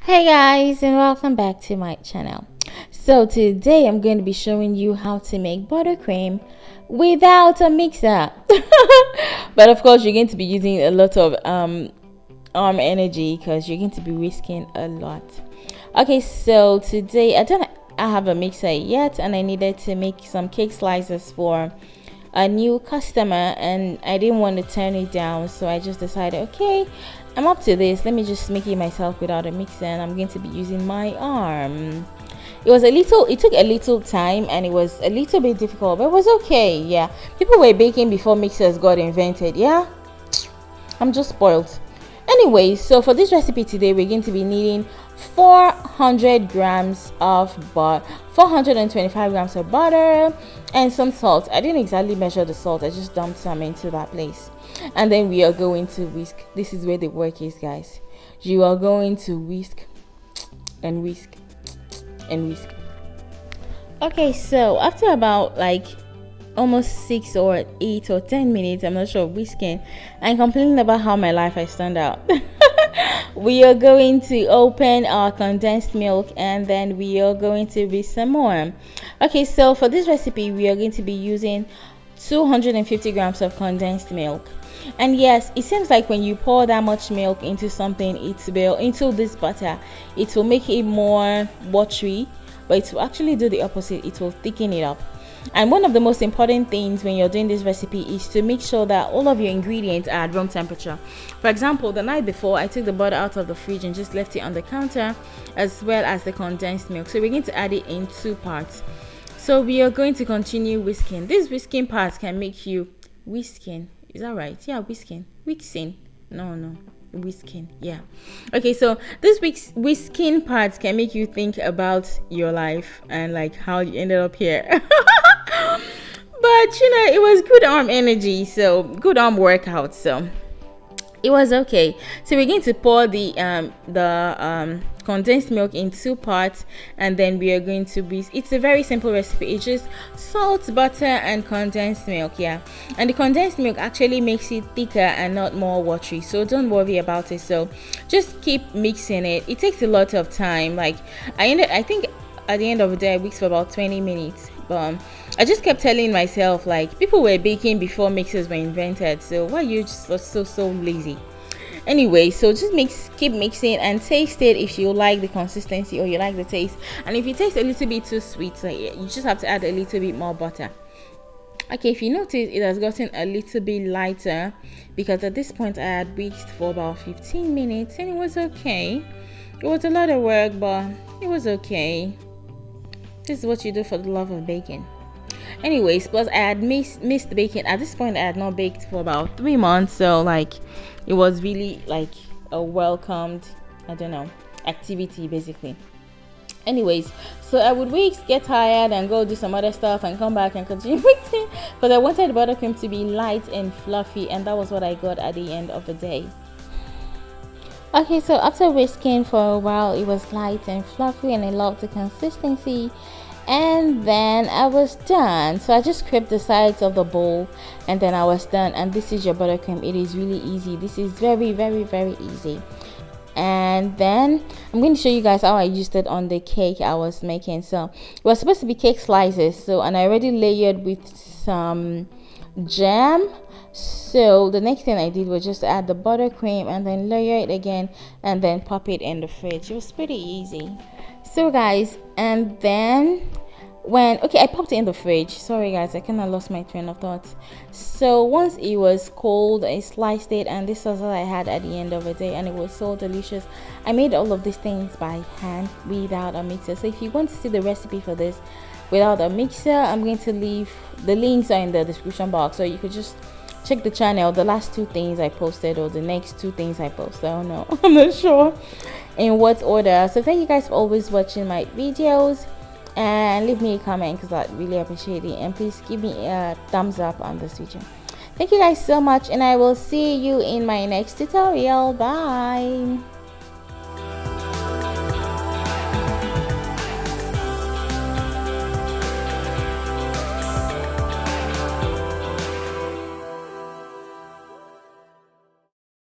Hey guys, and welcome back to my channel. So today I'm going to be showing you how to make buttercream without a mixer. But of course you're going to be using a lot of arm energy because you're going to be whisking a lot. Okay, so today I have a mixer yet, and I needed to make some cake slices for a new customer, and I didn't want to turn it down, so I just decided, okay, I'm up to this, let me just make it myself without a mixer, and I'm going to be using my arm. It took a little time, and it was a little bit difficult, but it was okay. Yeah, people were baking before mixers got invented. Yeah, I'm just spoiled. Anyway, so for this recipe today, we're going to be needing 400 grams of butter, 425 grams of butter, and some salt. I didn't exactly measure the salt, I just dumped some into that place. And then we are going to whisk. This is where the work is, guys. You are going to whisk and whisk and whisk. Okay, so after about like almost 6 or 8 or 10 minutes, I'm not sure, whisking and complaining about how my life has turned out, we are going to open our condensed milk, and then we are going to whisk some more. Okay, so for this recipe we are going to be using 250 grams of condensed milk. And yes, it seems like when you pour that much milk into something, into this butter, it will make it more watery, but it will actually do the opposite. It will thicken it up. And one of the most important things when you're doing this recipe is to make sure that all of your ingredients are at room temperature. For example, the night before, I took the butter out of the fridge and just left it on the counter, as well as the condensed milk. So we're going to add it in 2 parts. So we are going to continue whisking. This whisking part can make you whisking. Is that right? Yeah, whisking. Whisking. Yeah. Okay, so this whisking part can make you think about your life and like how you ended up here. But you know, it was good arm energy, so good arm workout, so it was okay. So we're going to pour the condensed milk in 2 parts, and then we are going to whisk. It's a very simple recipe. It's just salt, butter, and condensed milk. Yeah, and the condensed milk actually makes it thicker and not more watery, so don't worry about it. So just keep mixing it. It takes a lot of time. Like I think at the end of the day I whisked for about 20 minutes, but I just kept telling myself, like, people were baking before mixers were invented, so why are you just so lazy? Anyway, so just keep mixing and taste it if you like the consistency or you like the taste. And if it tastes a little bit too sweet, so you just have to add a little bit more butter. Okay, if you notice, it has gotten a little bit lighter because at this point I had whisked for about 15 minutes, and it was okay. It was a lot of work, but it was okay. This is what you do for the love of baking. Anyways, plus I had missed baking. At this point I had not baked for about 3 months, so like it was really like a welcomed, I don't know, activity basically. Anyways, so I would whisk, get tired, and go do some other stuff and come back and continue whisking because I wanted the buttercream to be light and fluffy, and that was what I got at the end of the day. Okay, so after whisking for a while, it was light and fluffy and I loved the consistency, and then I was done. So I just scraped the sides of the bowl and then I was done. And this is your buttercream. It is really easy. This is very easy. And then I'm going to show you guys how I used it on the cake I was making. So it was supposed to be cake slices, so, and I already layered with some jam. So the next thing I did was just add the buttercream and then layer it again and then pop it in the fridge. It was pretty easy. So guys, and then I popped it in the fridge. Sorry guys, I kind of lost my train of thought. So once it was cold, I sliced it, and this was what I had at the end of the day, and it was so delicious. I made all of these things by hand without a mixer. So if you want to see the recipe for this without a mixer, I'm going to leave the links are in the description box, so you could just check the channel. The last 2 things I posted, or the next 2 things I posted, I don't know, I'm not sure in what order. So thank you guys for always watching my videos, and leave me a comment because I really appreciate it, and please give me a thumbs up on this video. Thank you guys so much, and I will see you in my next tutorial. Bye.